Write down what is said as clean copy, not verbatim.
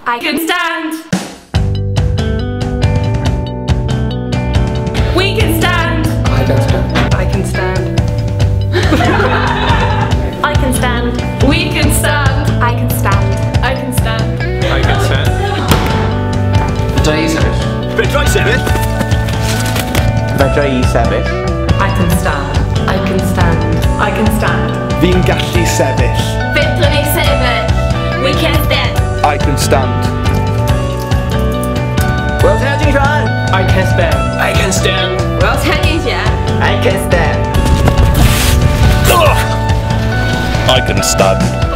I can stand. We can stand. I can stand. I can stand. I can stand. We can stand. I can stand. I can stand. I can stand. Fedra i sefyll. Fedra i sefyll. Fedra i sefyll. I can stand. I can stand. I can stand. Fi'n gallu sefyll. Fedra i sefyll. We can stand. I can stand.我参加竞选 I can stand. I can stand. 我要参竞选。 I can stand. I can stand.